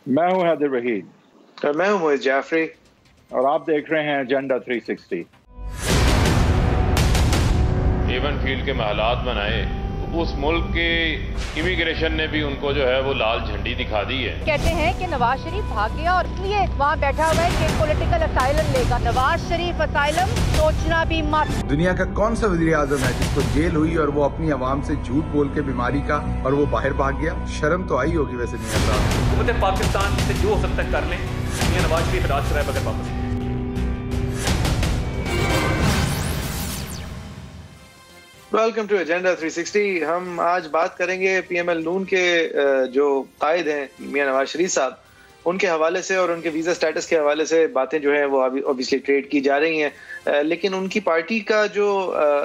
میں ہوں حیدر وحید اور میں ہوں معیز جعفری اور آپ دیکھ رہے ہیں ایجنڈا 360۔ ایون فیلڈ کے محلات بنائے تو اس ملک کے امیگریشن نے بھی ان کو جو ہے وہ لال جھنڈی دکھا دی ہے۔ کہتے ہیں کہ نواز شریف بھاگ گیا اور اس لیے وہاں بیٹھا ہوا ہے کہ پولیٹیکل اسائلم لے گا۔ نواز شریف اسائلم سوچنا بھی مت۔ دنیا کا کون سا وزیر اعظم ہے جس کو جیل ہوئی اور وہ اپنی عوام سے جھوٹ بول کے بیماری کا اور وہ باہر بھاگ گیا؟ شرم تو آئی ہوگی ویسے میاں صاحب۔ حکومت پاکستان سے جو ہو سکتا ہے کر لیں، میاں نواز شریف راج کرائے بغیر واپس۔ Welcome to agenda 360۔ ہم آج بات کریں گے پی ایم ایل نون کے جو قائد ہیں میاں نواز شریف صاحب، ان کے حوالے سے اور ان کے ویزا سٹیٹس کے حوالے سے باتیں جو ہیں وہ obviously ٹریڈ کی جا رہی ہیں، لیکن ان کی پارٹی کا جو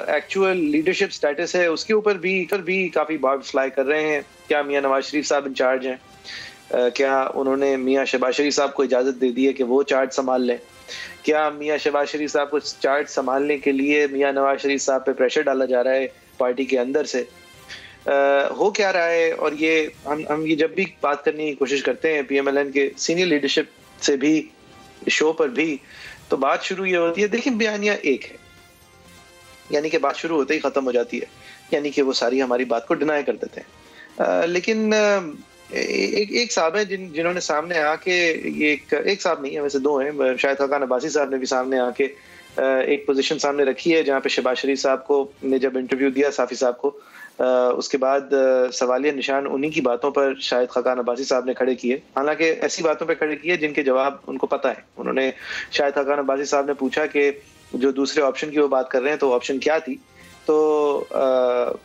ایکچوئل لیڈرشپ سٹیٹس ہے اس کے اوپر بھی کافی بات فلائی کر رہے ہیں۔ کیا میاں نواز شریف صاحب انچارج ہیں؟ کیا انہوں نے میاں شہباز شریف صاحب کو اجازت دے دی ہے کہ وہ چارج سنبھال لیں؟ کیا میاں شہباز شریف صاحب کو چارج سنبھالنے کے لیے میاں نواز شریف صاحب پہ پریشر ڈالا جا رہا ہے پارٹی کے اندر سے؟ ہو کیا رہا ہے؟ اور یہ ہم یہ جب بھی بات کرنے کی کوشش کرتے ہیں پی ایم ایل این کے سینئر لیڈرشپ سے بھی، شو پر بھی، تو بات شروع یہ ہوتی ہے، دیکھیں بیانیہ ایک ہے، یعنی کہ بات شروع ہوتے ہی ختم ہو جاتی ہے، یعنی کہ وہ ساری ہماری بات کو ڈینائی کر دیتے ہیں۔ لیکن ایک صاحب ہیں جنہوں نے سامنے آ کے، یہ ایک صاحب نہیں ہے، ویسے دو ہیں، شاہد خاقان عباسی صاحب نے بھی سامنے آ کے ایک پوزیشن سامنے رکھی ہے، جہاں پہ شہباز شریف صاحب کو نے جب انٹرویو دیا صافی صاحب کو، اس کے بعد سوالیہ نشان انہی کی باتوں پر شاہد خاقان عباسی صاحب نے کھڑے کیے، حالانکہ ایسی باتوں پہ کھڑے کیے جن کے جواب ان کو پتہ ہے۔ انہوں نے، شاہد خاقان عباسی صاحب نے پوچھا کہ جو دوسرے آپشن کی وہ بات کر رہے ہیں تو آپشن کیا تھی، تو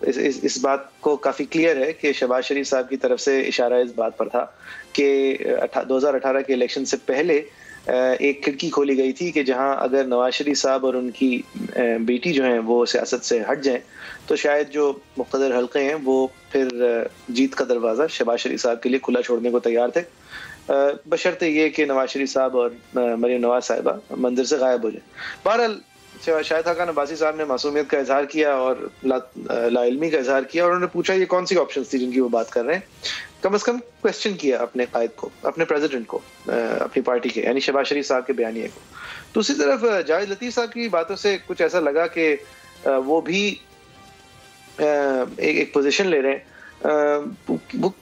اس بات کو کافی کلیئر ہے کہ شہباز شریف صاحب کی طرف سے اشارہ اس بات پر تھا کہ 2018 کے الیکشن سے پہلے ایک کھڑکی کھولی گئی تھی کہ جہاں اگر نواز شریف صاحب اور ان کی بیٹی جو ہیں وہ سیاست سے ہٹ جائیں تو شاید جو مقتدر حلقے ہیں وہ پھر جیت کا دروازہ شہباز شریف صاحب کے لیے کھلا چھوڑنے کو تیار تھے، بشرطے یہ کہ نواز شریف صاحب اور مریم نواز صاحبہ منظر سے غائب ہو جائیں۔ بہرحال شاہد خاقان عباسی صاحب نے معصومیت کا اظہار کیا اور لا علمی کا اظہار کیا، اور انہوں نے پوچھا یہ کون سی آپشنز تھی جن کی وہ بات کر رہے ہیں، کم از کم کویسچن کیا اپنے قائد کو، اپنے پریزیڈنٹ کو، اپنی پارٹی کے، یعنی شہباز شریف صاحب کے بیانیے کو۔ دوسری طرف جاوید لطیف صاحب کی باتوں سے کچھ ایسا لگا کہ وہ بھی ایک پوزیشن لے رہے ہیں۔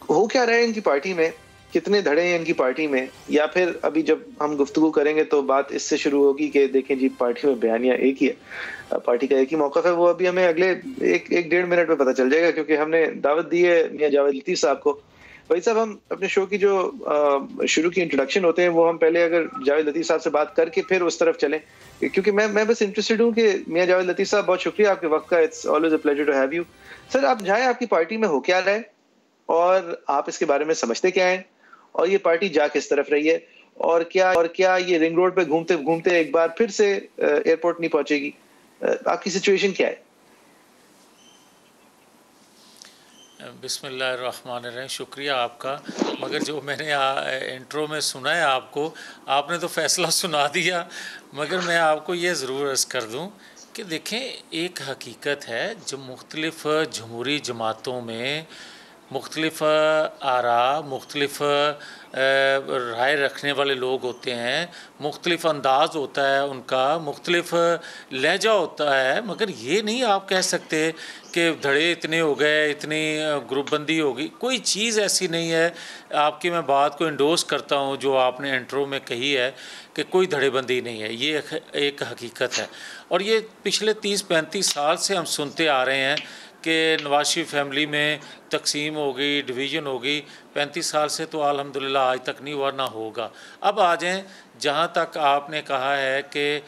ہو کیا رہے ہیں ان کی پارٹی میں، کتنے دھڑے ہیں ان کی پارٹی میں، یا پھر ابھی جب ہم گفتگو کریں گے تو بات اس سے شروع ہوگی کہ دیکھیں جی پارٹی میں بیانیہ ایک ہی ہے، پارٹی کا ایک ہی موقف ہے، وہ ابھی ہمیں اگلے ایک ڈیڑھ منٹ میں پتہ چل جائے گا، کیونکہ ہم نے دعوت دی ہے میاں جاوید لطیف صاحب کو۔ بھائی صاحب، ہم اپنے شو کی جو شروع کی انٹروڈکشن ہوتے ہیں وہ ہم پہلے اگر جاوید لطیف صاحب سے بات کر کے پھر اس طرف چلیں، کیونکہ میں بس انٹرسٹڈ ہوں کہ میاں جاوید لطیف صاحب، بہت شکریہ آپ کے وقت کا، it's always a pleasure to have you. Sir, آپ جائیں، آپ کی پارٹی میں ہو کیا رہا ہے اور آپ اس کے بارے میں سمجھتے کیا ہیں، اور یہ پارٹی جا کس طرف رہی ہے، اور کیا یہ رنگ روڈ پہ گھومتے گھومتے ایک بار پھر سے ایئرپورٹ نہیں پہنچے گی؟ آپ کی سچویشن کیا ہے؟ بسم اللہ الرحمن الرحیم، شکریہ آپ کا، مگر جو میں نے انٹرو میں سنا ہے آپ نے تو فیصلہ سنا دیا، مگر میں آپ کو یہ ضرور عرض کر دوں کہ دیکھیں، ایک حقیقت ہے، جو مختلف جمہوری جماعتوں میں مختلف آراء، مختلف رائے رکھنے والے لوگ ہوتے ہیں، مختلف انداز ہوتا ہے ان کا، مختلف لہجہ ہوتا ہے، مگر یہ نہیں آپ کہہ سکتے کہ دھڑے اتنے ہو گئے، اتنی گروپ بندی ہوگی، کوئی چیز ایسی نہیں ہے۔ آپ کی میں بات کو انڈورس کرتا ہوں جو آپ نے انٹرو میں کہی ہے کہ کوئی دھڑے بندی نہیں ہے، یہ ایک حقیقت ہے، اور یہ پچھلے 30-35 سال سے ہم سنتے آ رہے ہیں کہ نواز شریف فیملی میں تقسیم ہو گئی، ڈویژن ہو گئی، 35 سال سے تو الحمدللہ آج تک نہیں ہوا، نہ ہوگا۔ اب آ جائیں جہاں تک آپ نے کہا ہے کہ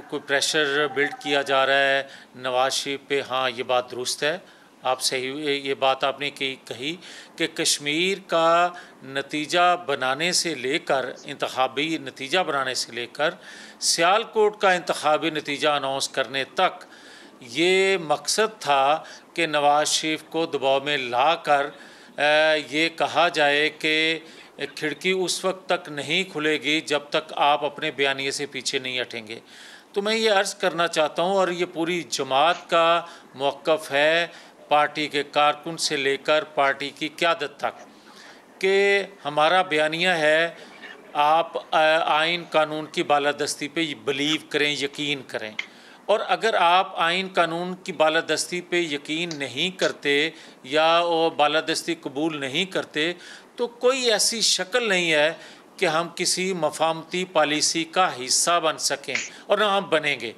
کوئی پریشر بلڈ کیا جا رہا ہے نواز شریف پہ، ہاں یہ بات درست ہے، آپ صحیح، یہ بات آپ نے کہی کہ کشمیر کا نتیجہ بنانے سے لے کر، انتخابی نتیجہ بنانے سے لے کر سیالکوٹ کا انتخابی نتیجہ اناؤنس کرنے تک یہ مقصد تھا کہ نواز شریف کو دباؤ میں لا کر یہ کہا جائے کہ کھڑکی اس وقت تک نہیں کھلے گی جب تک آپ اپنے بیانیے سے پیچھے نہیں ہٹیں گے۔ تو میں یہ عرض کرنا چاہتا ہوں، اور یہ پوری جماعت کا موقف ہے، پارٹی کے کارکن سے لے کر پارٹی کی قیادت تک، کہ ہمارا بیانیہ ہے آپ آئین قانون کی بالادستی پہ بلیو کریں، یقین کریں، اور اگر آپ آئین قانون کی بالادستی پہ یقین نہیں کرتے یا وہ بالادستی قبول نہیں کرتے تو کوئی ایسی شکل نہیں ہے کہ ہم کسی مفاہمتی پالیسی کا حصہ بن سکیں، اور نہ ہم بنیں گے۔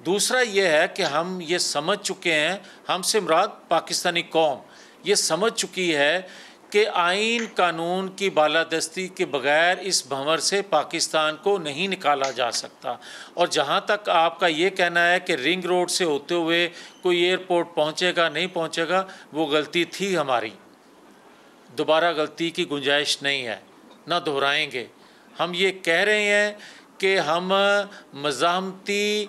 دوسرا یہ ہے کہ ہم یہ سمجھ چکے ہیں، ہم سے مراد پاکستانی قوم یہ سمجھ چکی ہے کہ آئین قانون کی بالادستی کے بغیر اس بھنور سے پاکستان کو نہیں نکالا جا سکتا۔ اور جہاں تک آپ کا یہ کہنا ہے کہ رنگ روڈ سے ہوتے ہوئے کوئی ایئرپورٹ پہنچے گا نہیں پہنچے گا، وہ غلطی تھی ہماری، دوبارہ غلطی کی گنجائش نہیں ہے، نہ دہرائیں گے۔ ہم یہ کہہ رہے ہیں کہ ہم مزاحمتی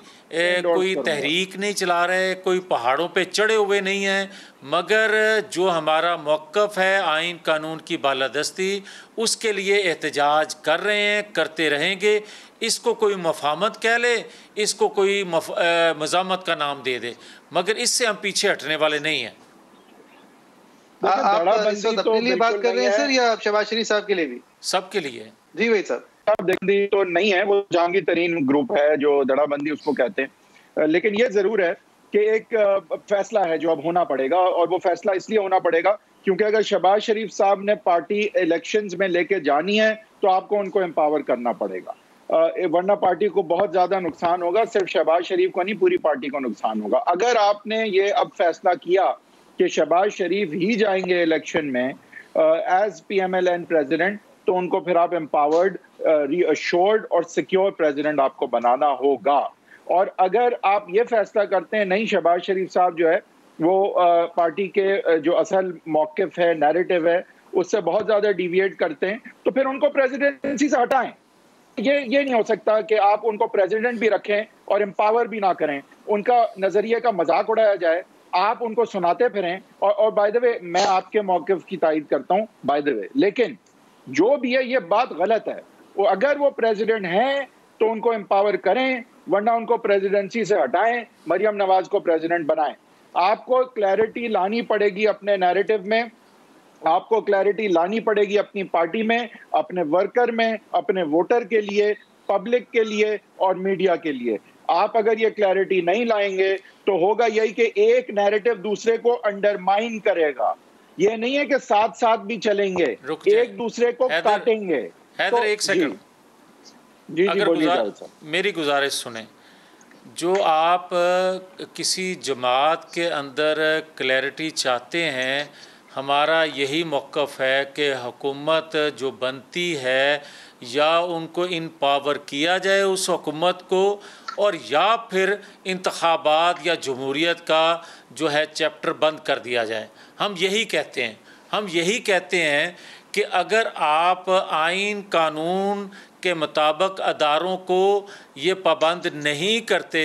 کوئی تحریک نہیں چلا رہے، کوئی پہاڑوں پہ چڑھے ہوئے نہیں ہیں، مگر جو ہمارا موقف ہے آئین قانون کی بالادستی، اس کے لیے احتجاج کر رہے ہیں، کرتے رہیں گے۔ اس کو کوئی مفاہمت کہہ لے، اس کو کوئی مزاحمت کا نام دے دے، مگر اس سے ہم پیچھے ہٹنے والے نہیں ہیں۔ آپ اس وقت اپنے لیے بات کر رہے ہیں سر یا شہباز شریف صاحب کے لیے بھی؟ سب کے لیے۔ جی وہی صاحب دیکھتی تو نہیں ہے، وہ جہانگیر ترین گروپ ہے جو دڑا بندی اس کو کہتے ہیں، لیکن یہ ضرور ہے کہ ایک فیصلہ ہے جو اب ہونا پڑے گا، اور وہ فیصلہ اس لیے ہونا پڑے گا کیونکہ اگر شہباز شریف صاحب نے پارٹی الیکشنز میں لے کے جانی ہے تو آپ کو ان کو امپاور کرنا پڑے گا، ورنہ پارٹی کو بہت زیادہ نقصان ہوگا، صرف شہباز شریف کو نہیں پوری پارٹی کو نقصان ہوگا۔ اگر آپ نے یہ اب فیصلہ کیا کہ شہباز شریف ہی جائیں گے الیکشن میں as P M L N president, تو ان کو پھر آپ امپاورڈ، ری ایشورڈ اور سیکیور پریزیڈنٹ آپ کو بنانا ہوگا۔ اور اگر آپ یہ فیصلہ کرتے ہیں نہیں شہباز شریف صاحب جو ہے وہ پارٹی کے جو اصل موقف ہے، نیریٹو ہے، اس سے بہت زیادہ ڈیویٹ کرتے ہیں تو پھر ان کو پریزیڈنسی سے ہٹائیں۔ یہ نہیں ہو سکتا کہ آپ ان کو پریزیڈنٹ بھی رکھیں اور امپاور بھی نہ کریں، ان کا نظریے کا مذاق اڑایا جائے، آپ ان کو سناتے پھریں۔ اور بائی دا وے میں آپ کے موقف کی تائید کرتا ہوں بائی دا وے، لیکن جو بھی ہے یہ بات غلط ہے۔ اگر وہ پریزیڈنٹ ہیں تو ان کو امپاور کریں، ورنہ ان کو پریزیڈنسی سے ہٹائیں، مریم نواز کو پریزیڈنٹ بنائیں۔ آپ کو کلیئرٹی لانی پڑے گی اپنے نیریٹو میں، آپ کو کلیئرٹی لانی پڑے گی اپنی پارٹی میں، اپنے ورکر میں، اپنے ووٹر کے لیے، پبلک کے لیے اور میڈیا کے لیے۔ آپ اگر یہ کلیئرٹی نہیں لائیں گے تو ہوگا یہی کہ ایک نیریٹو دوسرے کو انڈرمائن کرے گا۔ یہ نہیں ہے کہ ساتھ ساتھ بھی چلیں گے، ایک دوسرے کو کاٹیں گے۔ حیدر ایک سیکنڈ، جی بولیے جاوید صاحب۔ میری گزارش سنیں، جو آپ کسی جماعت کے اندر کلیئرٹی چاہتے ہیں، ہمارا یہی موقف ہے کہ حکومت جو بنتی ہے یا ان کو امپاور کیا جائے اس حکومت کو، اور یا پھر انتخابات یا جمہوریت کا جو ہے چیپٹر بند کر دیا جائے۔ ہم یہی کہتے ہیں، ہم یہی کہتے ہیں کہ اگر آپ آئین قانون کے مطابق اداروں کو یہ پابند نہیں کرتے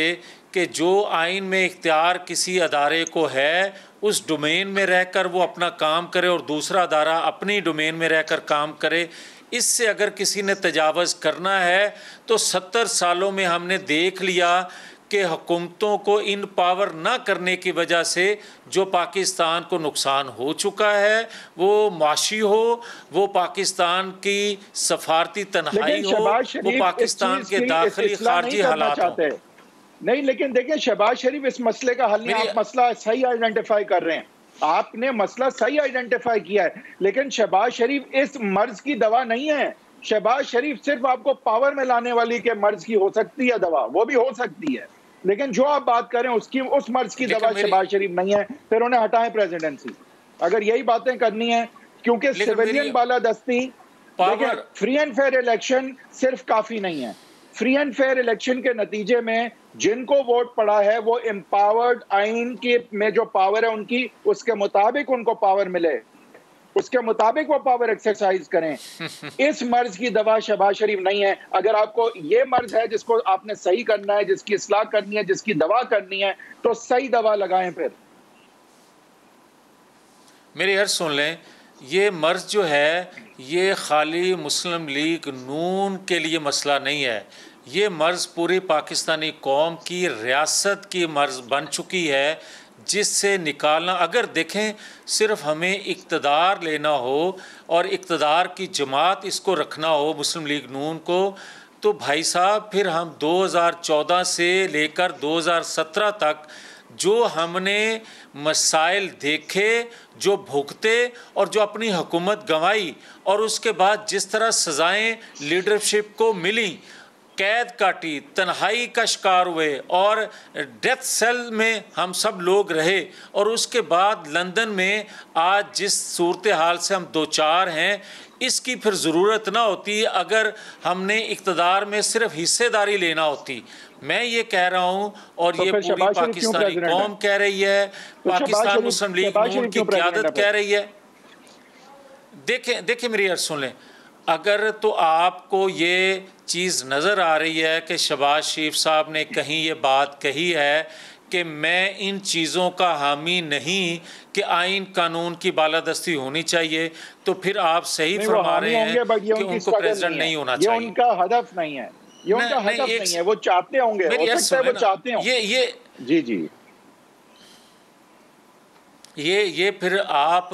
کہ جو آئین میں اختیار کسی ادارے کو ہے اس ڈومین میں رہ کر وہ اپنا کام کرے اور دوسرا ادارہ اپنی ڈومین میں رہ کر کام کرے، اس سے اگر کسی نے تجاوز کرنا ہے تو 70 سالوں میں ہم نے دیکھ لیا کہ حکومتوں کو ان پاور نہ کرنے کی وجہ سے جو پاکستان کو نقصان ہو چکا ہے، وہ معاشی ہو، وہ پاکستان کی سفارتی تنہائی ہو، وہ پاکستان کے داخلی خارجی حالات ہوں۔ نہیں، لیکن دیکھیں شہباز شریف اس مسئلے کا حل نہیں، آپ مسئلہ صحیح آئیڈینٹیفائی کر رہے ہیں، آپ نے مسئلہ صحیح آئیڈینٹیفائی کیا ہے، لیکن شہباز شریف اس مرض کی دوا نہیں ہے۔ شہباز شریف صرف آپ کو پاور میں لانے والی کے مرض کی ہو سکتی ہے دوا، وہ بھی ہو سکتی ہے، لیکن جو آپ بات کریں اس مرض کی دوا شہباز شریف نہیں ہے، پھر انہیں ہٹائیں پریزیڈنسی اگر یہی باتیں کرنی ہیں، کیونکہ سیویلین بالادستی، فری اینڈ فیئر الیکشن صرف کافی نہیں ہے۔ فری اینڈ فیئر الیکشن کے نتیجے میں جن کو ووٹ پڑا ہے وہ امپاورڈ، آئین کے میں جو پاور ہے ان کی، اس کے مطابق ان کو پاور ملے، اس کے مطابق وہ پاور ایکسرسائز کریں۔ اس مرض کی دوا شہباز شریف نہیں ہے۔ اگر آپ کو یہ مرض ہے جس کو آپ نے صحیح کرنا ہے، جس کی اصلاح کرنی ہے، جس کی دوا کرنی ہے، تو صحیح دوا لگائیں۔ پھر میری عرض سن لیں، یہ مرض جو ہے یہ خالی مسلم لیگ نون کے لیے مسئلہ نہیں ہے، یہ مرض پوری پاکستانی قوم کی ریاست کی مرض بن چکی ہے، جس سے نکالنا، اگر دیکھیں صرف ہمیں اقتدار لینا ہو اور اقتدار کی جماعت اس کو رکھنا ہو مسلم لیگ نون کو، تو بھائی صاحب پھر ہم 2014 سے لے کر 2017 تک جو ہم نے مسائل دیکھے، جو بھگتے اور جو اپنی حکومت گنوائی، اور اس کے بعد جس طرح سزائیں لیڈرشپ کو ملی، قید کاٹی، تنہائی کا شکار ہوئے اور ڈیتھ سیل میں ہم سب لوگ رہے، اور اس کے بعد لندن میں آج جس صورتحال سے ہم دوچار ہیں، اس کی پھر ضرورت نہ ہوتی اگر ہم نے اقتدار میں صرف حصے داری لینا ہوتی۔ میں یہ کہہ رہا ہوں، اور یہ پوری پاکستانی قوم کہہ رہی ہے، پاکستان مسلم لیگ نون کی قیادت کہہ رہی ہے۔ دیکھیں میری عرض سن لیں، اگر تو آپ کو یہ چیز نظر آ رہی ہے کہ شہباز شریف صاحب نے کہیں یہ بات کہی ہے کہ میں ان چیزوں کا حامی نہیں کہ آئین قانون کی بالادستی ہونی چاہیے، تو پھر آپ صحیح فرما رہے ہیں کہ ان کو پریزیڈنٹ نہیں ہونا چاہیے۔ یہ ان کا ہدف نہیں ہے، یہ ان کا ہدف نہیں ہے، وہ چاہتے ہوں گے، ہو سکتا ہے وہ چاہتے ہوں۔ جی یہ پھر آپ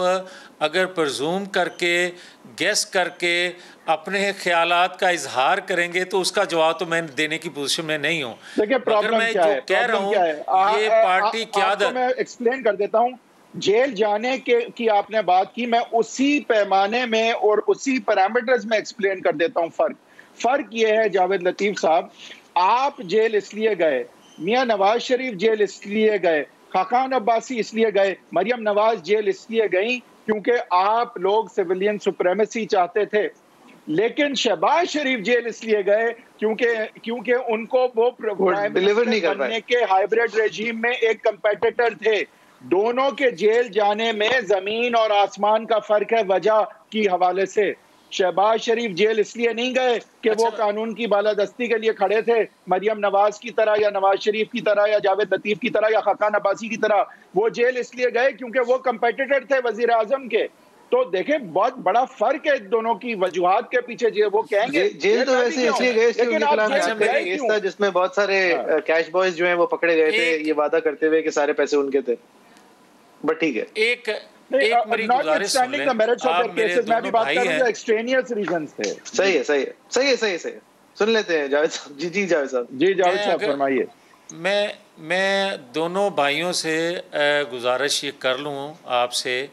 اگر پرزوم کر کے گیس کر کے اپنے خیالات کا اظہار کریں گے تو اس کا جواب تو میں دینے کی پوزیشن میں نہیں ہوں۔ مگر میں جو کہہ رہا ہوں یہ پارٹی قیادت، میں ایکسپلین کر دیتا ہوں۔ جیل جانے کی آپ نے بات کی، میں اسی پیمانے میں اور اسی پیرامیٹرز میں ایکسپلین کر دیتا ہوں۔ فرق یہ ہے جاوید لطیف صاحب، آپ جیل اس لیے گئے، میاں نواز شریف جیل اس لیے گئے، خاقان عباسی اس لیے گئے، مریم نواز جیل اس لیے گئیں کیونکہ آپ لوگ سویلین سپریمیسی چاہتے تھے، لیکن شہباز شریف جیل اس لیے گئے کیونکہ ان کو وہ بننے کے ہائیبریڈ رجیم میں ایک کمپیٹیٹر تھے۔ دونوں کے جیل جانے میں زمین اور آسمان کا فرق ہے وجہ کی حوالے سے۔ شہباز شریف جیل اس لیے نہیں گئے کہ وہ قانون کی بالادستی کے لیے کھڑے تھے، مریم نواز کی طرح یا نواز شریف کی طرح یا جاوید لطیف کی طرح یا خاقان عباسی کی طرح۔ وہ جیل اس لیے گئے کیونکہ وہ کمپیٹیٹر تھے وزیر اعظم کے۔ تو دیکھیں بہت بڑا فرق ہے دونوں کی وجوہات کے پیچھے۔ وہ کہیں گے جیل تو ویسے اس لیے گئے کیونکہ جس میں بہت سارے کیش بوائز جو ہیں وہ پکڑے گئے تھے یہ وعدہ کرتے ہوئے کہ سارے پیسے ان کے تھے۔ بٹ ٹھیک ہے، ایک میری گزارش سن لیں، آپ میرے دونوں بھائی ہیں۔ صحیح ہے، سن لیتے ہیں جاوید صاحب۔ جی جاوید صاحب فرمائیے۔ میں دونوں بھائیوں سے گزارش یہ کر لوں آپ سے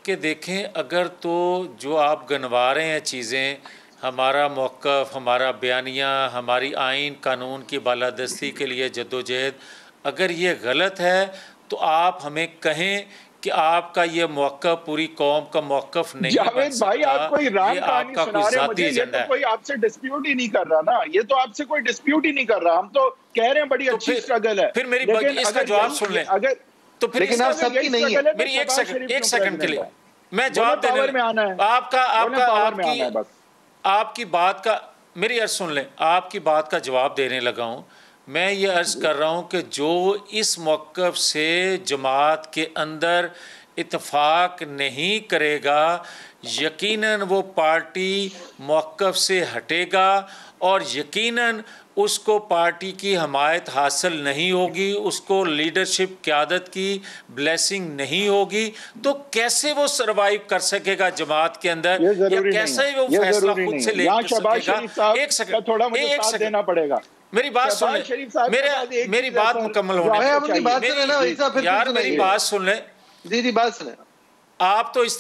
کہ دیکھیں، اگر تو جو آپ گنوا رہے ہیں چیزیں، ہمارا موقف، ہمارا بیانیہ، ہماری آئین قانون کی بالادستی کے لیے جدوجہد، اگر یہ غلط ہے تو آپ ہمیں کہیں کہ آپ کا یہ موقف پوری قوم کا موقف نہیں بن سکتا۔ بھائی آپ کوئی رام یہ کہانی آپ کا سنا کوئی رہے ہیں ذاتی مجھے، یہ ایجنڈا تو ہے۔ کوئی آپ سے ڈسپیوٹ ہی نہیں کر رہا نا، یہ تو آپ سے کوئی ڈسپیوٹ ہی نہیں کر رہا، ہم تو کہہ رہے ہیں بڑی اچھی سٹرگل ہے۔ پھر میری اس کا جواب سن لیں، تو پھر لیکن آپ سب کی نہیں ہے۔ میری ایک سیکنڈ کے لیے میں جواب دینے آپ کی بات کا، میری عرض سن لیں، آپ کی بات کا جواب دینے لگا ہوں۔ میں یہ عرض کر رہا ہوں کہ جو اس موقف سے جماعت کے اندر اتفاق نہیں کرے گا، یقیناً وہ پارٹی موقف سے ہٹے گا اور یقیناً اس کو پارٹی کی حمایت حاصل نہیں ہوگی، اس کو لیڈرشپ قیادت کی بلیسنگ نہیں ہوگی، تو کیسے وہ سروائیو کر سکے گا جماعت کے اندر، یا کیسے وہ فیصلہ خود سے لے سکے گا۔ ایک سیکنڈ دینا پڑے گا، میری بات سن لیں، میری بات مکمل ہونے یار، میری بات سن لیں۔ جی بات سنیں۔ آپ تو اس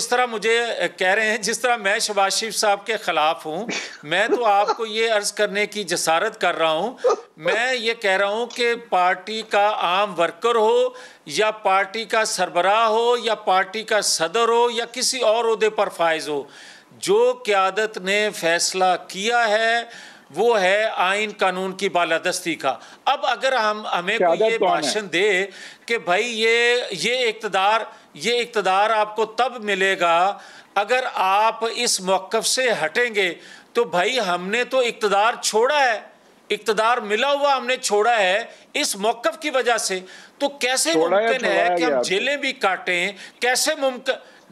طرح مجھے کہہ رہے ہیں جس طرح میں شہباز شریف صاحب کے خلاف ہوں۔ میں تو آپ کو یہ عرض کرنے کی جسارت کر رہا ہوں، میں یہ کہہ رہا ہوں کہ پارٹی کا عام ورکر ہو یا پارٹی کا سربراہ ہو یا پارٹی کا صدر ہو یا کسی اور عہدے پر فائز ہو، جو قیادت نے فیصلہ کیا ہے وہ ہے آئین قانون کی بالادستی کا۔ اب اگر ہمیں کوئی یہ بھاشن دے کہ بھائی یہ اقتدار آپ کو تب ملے گا اگر آپ اس موقف سے ہٹیں گے، تو بھائی ہم نے تو اقتدار چھوڑا ہے، اقتدار ملا ہوا ہم نے چھوڑا ہے اس موقف کی وجہ سے، تو کیسے ممکن ہے کہ ہم جیلیں بھی کاٹیں؟ کیسے ممکن؟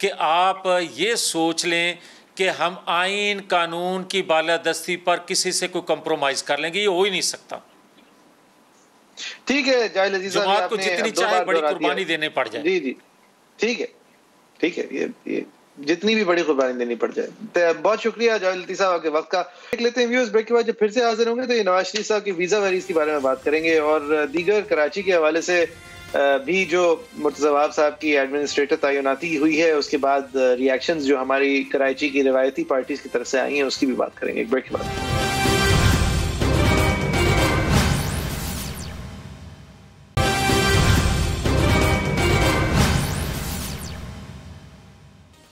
کہ آپ یہ سوچ لیں کہ ہم آئین قانون کی بالادستی پر کسی سے کوئی کمپرومائز کر لیں گے، یہ ہو ہی نہیں سکتا. ٹھیک ہے جاہل عزیز صاحب، جماعت کو جتنی چاہے بڑی قربانی دینے پڑ جائے. جی ٹھیک ہے یہ جتنی بھی بڑی قربانی دینی پڑ جائے. بہت شکریہ جاوید لطیف صاحب آپ کے وقت کا. دیکھ لیتے ہیں ویوز، بریک کے بعد جب پھر سے حاضر ہوں گے تو یہ نواز شریف صاحب کی ویزا ویریز کے بارے میں بات کریں گے، اور دیگر کراچی کے حوالے سے بھی جو مرتضی وہاب صاحب کی ایڈمنسٹریٹر تعیناتی ہوئی ہے اس کے بعد ری ایکشنز جو ہماری کراچی کی روایتی پارٹیز کی طرف سے آئی ہیں اس کی بھی بات کریں گے ایک بریک کے بعد.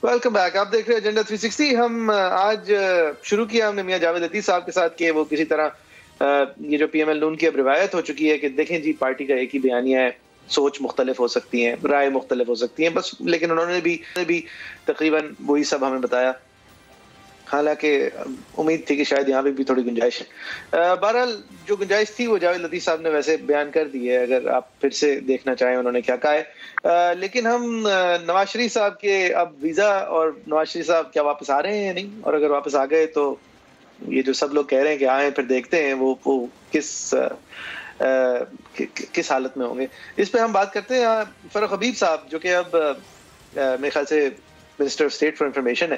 ویلکم بیک، آپ دیکھ رہے ہیں ایجنڈا 360. ہم آج شروع کیا ہم نے میاں جاوید لطیف صاحب کے ساتھ کہ وہ کسی طرح یہ جو پی ایم ایل نون کی اب روایت ہو چکی ہے کہ دیکھیں جی پارٹی کا ایک ہی بیانیہ ہے، سوچ مختلف ہو سکتی ہیں، رائے مختلف ہو سکتی ہیں بس، لیکن انہوں نے بھی تقریباً وہی سب ہمیں بتایا، حالانکہ امید تھی کہ شاید یہاں پہ بھی تھوڑی گنجائش ہے. بہرحال جو گنجائش تھی وہ جاوید لطیف صاحب نے ویسے بیان کر دی ہے، اگر آپ پھر سے دیکھنا چاہیں انہوں نے کیا کہا ہے. لیکن ہم نواز شریف صاحب کے اب ویزا اور نواز شریف صاحب کیا واپس آ رہے ہیں یا نہیں، اور اگر واپس آ گئے تو یہ جو سب لوگ کہہ رہے ہیں کہ آئیں پھر دیکھتے ہیں وہ کس حالت میں ہوں گے، اس پہ ہم بات کرتے ہیں. فاروق حبیب صاحب جو کہ اب میرے خیال سے minister of state for information ہے،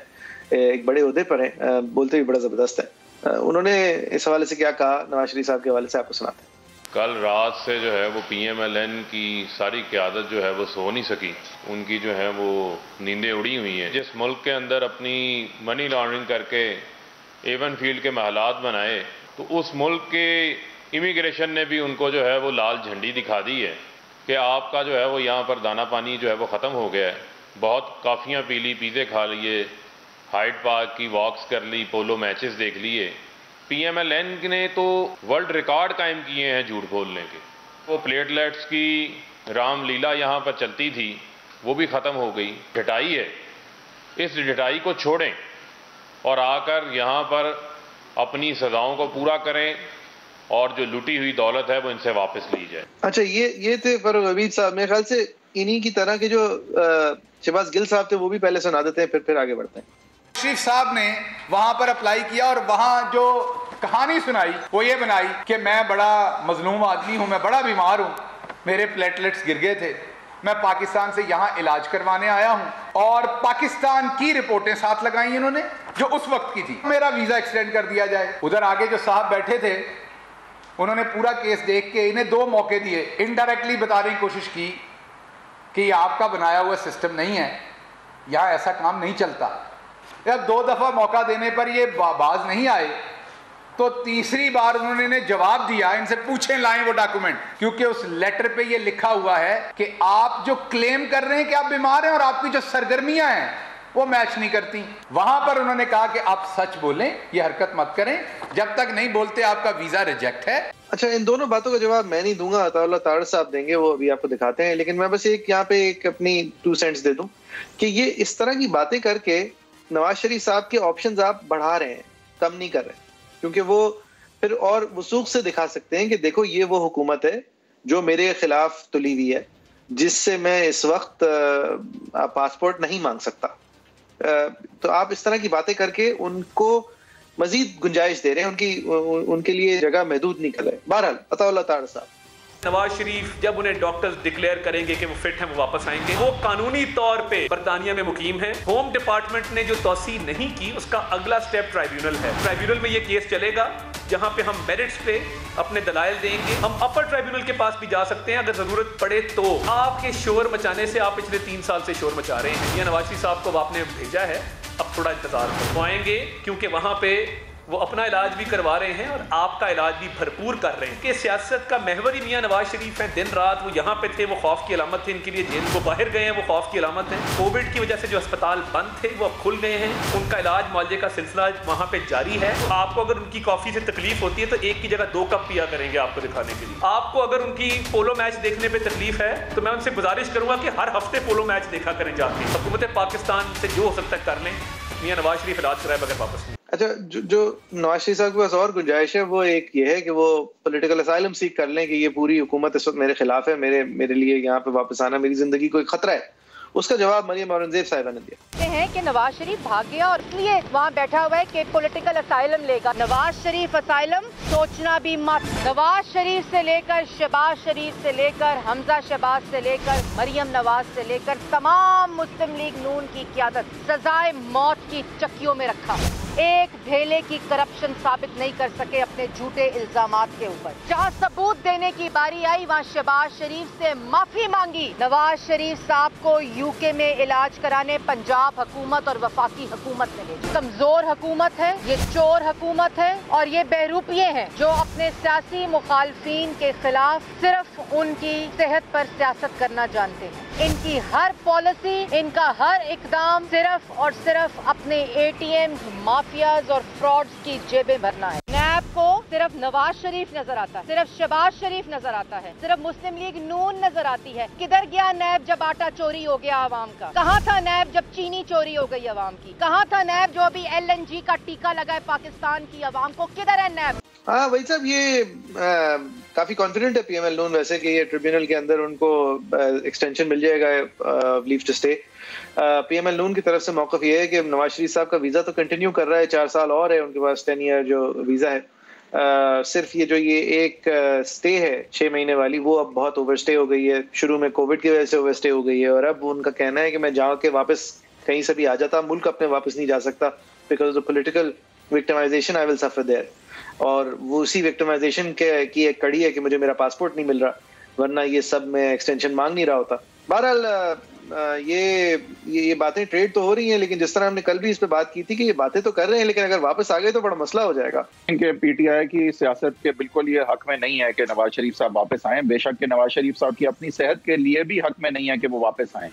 ایک بڑے عہدے پر ہیں، بولتے بھی بڑا زبردست ہے، انہوں نے اس حوالے سے کیا کہا نواز شریف صاحب کے حوالے سے آپ کو سناتے ہیں. کل رات سے جو ہے وہ پی ایم ایل این کی ساری قیادت جو ہے وہ سو نہیں سکی، ان کی جو ہے وہ نیندیں اڑی ہوئی ہیں. جس ملک کے اندر اپنی منی لانڈرنگ کر کے ایون فیلڈ کے محلات بنائے، تو اس ملک کے امیگریشن نے بھی ان کو جو ہے وہ لال جھنڈی دکھا دی ہے کہ آپ کا جو ہے وہ یہاں پر دانہ پانی جو ہے وہ ختم ہو گیا ہے. بہت کافیاں پی لی، پیزے کھا لیے، ہائیڈ پارک کی واکس کر لی، پولو میچز دیکھ لیے. پی ایم ایل این نے تو ورلڈ ریکارڈ قائم کیے ہیں جھوٹ بولنے کے. وہ پلیٹلیٹس کی رام لیلا یہاں پر چلتی تھی وہ بھی ختم ہو گئی. ڈٹائی ہے، اس ڈٹائی کو چھوڑیں اور آ کر یہاں پر اپنی سزاؤں کو پورا کریں، اور جو لوٹی ہوئی دولت ہے وہ ان سے واپس لی جائے. اچھا یہ تھے فاروق حبیب صاحب. میرے خیال سے انہی کی طرح کے جو شہباز گل صاحب تھے وہ بھی پہلے سنا دیتے ہیں، پھر آگے بڑھتے ہیں. شریف صاحب نے وہاں پر اپلائی کیا اور وہاں جو کہانی سنائی وہ یہ بنائی کہ میں بڑا مظلوم آدمی ہوں، میں بڑا بیمار ہوں، میرے پلیٹلیٹس گر گئے تھے، میں پاکستان سے یہاں علاج کروانے آیا ہوں، اور پاکستان کی رپورٹیں ساتھ لگائیں انہوں نے جو اس وقت کی تھی، میرا ویزا ایکسٹینڈ کر دیا جائے. ادھر آگے جو صاحب بیٹھے تھے انہوں نے پورا کیس دیکھ کے انہیں 2 موقع دیے، انڈائریکٹلی بتانے کی کوشش کی کہ یہ آپ کا بنایا ہوا سسٹم نہیں ہے، یہاں ایسا کام نہیں چلتا. جب 2 دفعہ موقع دینے پر یہ باز نہیں آئے تو تیسری بار انہوں نے جواب دیا، ان سے پوچھیں لائیں وہ ڈاکومنٹ، کیونکہ اس لیٹر پہ یہ لکھا ہوا ہے کہ آپ جو کلیم کر رہے ہیں کہ آپ بیمار ہیں اور آپ کی جو سرگرمیاں ہیں وہ میچ نہیں کرتی. وہاں پر انہوں نے کہا کہ آپ سچ بولیں، یہ حرکت مت کریں، جب تک نہیں بولتے آپ کا ویزا ریجیکٹ ہے. اچھا ان دونوں باتوں کا جواب میں نہیں دوں گا، عطا اللہ تاڑ صاحب دیں گے، وہ ابھی آپ کو دکھاتے ہیں. لیکن میں بس یہاں پہ اپنی 2 سینٹس دے دوں کہ یہ اس طرح کی باتیں کر کے نواز شریف صاحب کے آپشنز آپ بڑھا رہے ہیں، کم نہیں کر رہے، کیونکہ وہ پھر اور وثوق سے دکھا سکتے ہیں کہ دیکھو یہ وہ حکومت ہے جو میرے خلاف تلی ہوئی ہے، جس سے میں اس وقت پاسپورٹ نہیں مانگ سکتا. تو آپ اس طرح کی باتیں کر کے ان کو مزید گنجائش دے رہے ہیں، ان کے لیے جگہ محدود نہیں کر رہے. بہرحال عطا اللہ تعالی صاحب، نواز شریف جب انہیں ڈاکٹرز ڈکلیئر کریں گے کہ وہ فٹ ہیں وہ واپس آئیں گے. وہ قانونی طور پہ برطانیہ میں مقیم ہیں. ہوم ڈپارٹمنٹ نے جو توسیع نہیں کی اس کا اگلا سٹیپ ٹرائیبیونل ہے. ٹرائیبیونل میں یہ کیس چلے گا جہاں پہ ہم میرٹس پہ اپنے دلائل دیں گے. ہم اپر ٹرائیبیونل کے پاس بھی جا سکتے ہیں اگر ضرورت پڑے تو. آپ کے شور مچانے سے آپ پچھلے 3 سال سے شور مچا رہے ہیں. یہ نواز شریف صاحب کو آپ نے بھیجا ہے، اب تھوڑا انتظار کروائیں گے کیونکہ وہاں پہ وہ اپنا علاج بھی کروا رہے ہیں اور آپ کا علاج بھی بھرپور کر رہے ہیں. کہ سیاست کا محور ہی میاں نواز شریف ہیں. دن رات وہ یہاں پہ تھے، وہ خوف کی علامت تھے ان کے لیے. جیل کو باہر گئے ہیں، وہ خوف کی علامت ہے. کووڈ کی وجہ سے جو اسپتال بند تھے وہ اب کھل گئے ہیں، ان کا علاج معالجے کا سلسلہ وہاں پہ جاری ہے. تو آپ کو اگر ان کی کافی سے تکلیف ہوتی ہے تو ایک کی جگہ 2 کپ پیا کریں گے آپ کو دکھانے کے لیے. آپ کو اگر ان کی پولو میچ دیکھنے پہ تکلیف ہے تو میں ان سے گزارش کروں گا کہ ہر ہفتے پولو میچ دیکھا کریں جا کے. حکومت پاکستان سے جو ہو سکتا ہے کر لیں. میاں نواز شریف علاج کرائے بغیر واپس نہیں. اچھا جو نواز شریف صاحب کے پاس اور گنجائش ہے وہ ایک یہ ہے کہ وہ پولیٹیکل اسائلم سیک کر لیں کہ یہ پوری حکومت اس وقت میرے خلاف ہے، میرے لیے یہاں پہ واپس آنا میری زندگی کو ایک خطرہ ہے. اس کا جواب مریم اورنگزیب صاحبہ نے دیا ہیں کہ نواز شریف بھاگ گیا اور اس لیے وہاں بیٹھا ہوا ہے کہ پولیٹیکل اسائلم لے گا. نواز شریف اسائلم سوچنا بھی مت. نواز شریف سے لے کر شہباز شریف سے لے کر حمزہ شہباز سے لے کر مریم نواز سے لے کر تمام مسلم لیگ نون کی قیادت سزائے موت کی چکیوں میں رکھا. ایک بھیلے کی کرپشن ثابت نہیں کر سکے اپنے جھوٹے الزامات کے اوپر. جہاں ثبوت دینے کی باری آئی وہاں شہباز شریف سے معافی مانگی. نواز شریف صاحب کو یو کے میں علاج کرانے پنجاب حکومت اور وفاقی حکومت نے بھیجا. کمزور حکومت ہے یہ, چور حکومت ہے اور یہ بہروپیے ہیں جو اپنے سیاسی مخالفین کے خلاف صرف ان کی صحت پر سیاست کرنا جانتے ہیں. ان کی ہر پالیسی, ان کا ہر اقدام صرف اور صرف اپنے اے ٹی ایم مافیاز اور فراڈز کی جیبیں بھرنا ہے. نیب کو صرف نواز شریف نظر آتا ہے, صرف شہباز شریف نظر آتا ہے, صرف مسلم لیگ نون نظر آتی ہے. کدھر گیا نیب جب آٹا چوری ہو گیا عوام کا؟ کہاں تھا نیب جب چینی چوری ہو گئی عوام کی؟ کہاں تھا نیب جو ابھی LNG کا ٹیکہ لگا ہے پاکستان کی عوام کو؟ کدھر ہے نیب؟ ہاں وہی صاحب, یہ کافی کانفیڈنٹ ہے پی ایم ایل نون ویسے کہ یہ ٹریبیونل کے اندر ان کو ایکسٹینشن مل جائے گا leave to stay. P M L نون کی طرف سے موقف یہ ہے کہ نواز شریف صاحب کا ویزا تو کنٹینیو کر رہا ہے, 4 سال اور ہے ان کے پاس 10 ایئر جو ویزا ہے. صرف یہ جو یہ ایک اسٹے ہے 6 مہینے والی, وہ اب بہت اوور اسٹے ہو گئی ہے. شروع میں کووڈ کی وجہ سے اوور اسٹے ہو گئی ہے اور اب ان کا کہنا ہے کہ میں جا کے واپس کہیں سے بھی آ جاتا, ملک اپنے واپس نہیں جا سکتا بیکاز آف پولیٹیکل وکٹمائزیشن آئی ول سفر دیئر. اور وہ اسی وکٹمائزیشن کی ایک کڑی ہے کہ مجھے میرا پاسپورٹ نہیں مل رہا, ورنہ یہ سب میں ایکسٹینشن مانگ نہیں رہا ہوتا. بہرحال یہ باتیں ٹریڈ تو ہو رہی ہیں, لیکن جس طرح ہم نے کل بھی اس پہ بات کی تھی کہ یہ باتیں تو کر رہے ہیں لیکن اگر واپس آ گئے تو بڑا مسئلہ ہو جائے گا. کہ پی ٹی آئی کی سیاست کے بالکل یہ حق میں نہیں ہے کہ نواز شریف صاحب واپس آئیں. بے شک کہ نواز شریف صاحب کی اپنی صحت کے لیے بھی حق میں نہیں ہے کہ وہ واپس آئیں,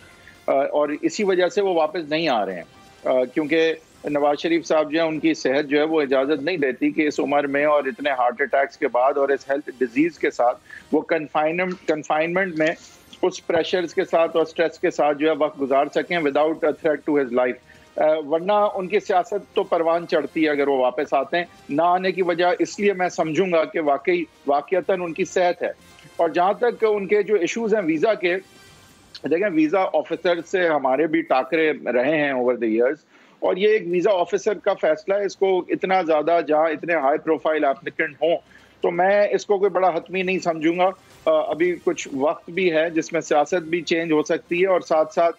اور اسی وجہ سے وہ واپس نہیں آ رہے ہیں کیونکہ نواز شریف صاحب جو ہے ان کی صحت جو ہے وہ اجازت نہیں دیتی کہ اس عمر میں اور اتنے ہارٹ اٹیکس کے بعد اور اس ہیلتھ ڈیزیز کے ساتھ وہ کنفائنمنٹ میں اس پریشرز کے ساتھ اور سٹریس کے ساتھ جو ہے وقت گزار سکیں without a threat to his life. ورنہ ان کی سیاست تو پروان چڑھتی ہے اگر وہ واپس آتے ہیں. نہ آنے کی وجہ اس لیے میں سمجھوں گا کہ واقعتاً ان کی صحت ہے. اور جہاں تک ان کے جو ایشوز ہیں ویزا کے, دیکھیں ویزا آفیسر سے ہمارے بھی ٹاکرے رہے ہیں اوور دی ایئرز, اور یہ ایک ویزا آفیسر کا فیصلہ ہے. اس کو اتنا زیادہ جہاں اتنے ہائی پروفائل ایپلیکنٹ ہوں تو میں اس کو کوئی بڑا حتمی نہیں سمجھوں گا. ابھی کچھ وقت بھی ہے جس میں سیاست بھی چینج ہو سکتی ہے, اور ساتھ ساتھ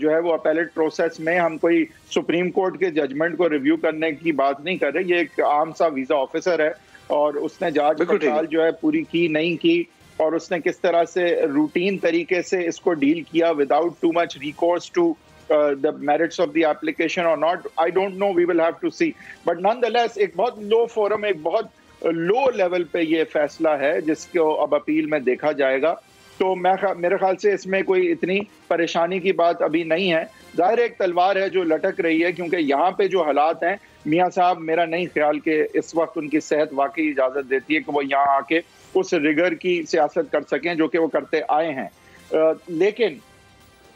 جو ہے وہ اپیلیٹ پروسیس میں ہم کوئی سپریم کورٹ کے ججمنٹ کو ریویو کرنے کی بات نہیں کر رہے. یہ ایک عام سا ویزا آفیسر ہے اور اس نے جانچ پڑتال جو ہے پوری کی نہیں کی, اور اس نے کس طرح سے روٹین طریقے سے اس کو ڈیل کیا without too much recourse to the merits of the application or not, I don't know, we will have to see. But nonetheless ایک بہت لو فورم, ایک بہت لو لیول پہ یہ فیصلہ ہے جس کو اب اپیل میں دیکھا جائے گا. تو میرے خیال سے اس میں کوئی اتنی پریشانی کی بات ابھی نہیں ہے. ظاہر ایک تلوار ہے جو لٹک رہی ہے کیونکہ یہاں پہ جو حالات ہیں میاں صاحب, میرا نہیں خیال کہ اس وقت ان کی صحت واقعی اجازت دیتی ہے کہ وہ یہاں آ کے اس رگر کی سیاست کر سکیں جو کہ وہ کرتے آئے ہیں. لیکن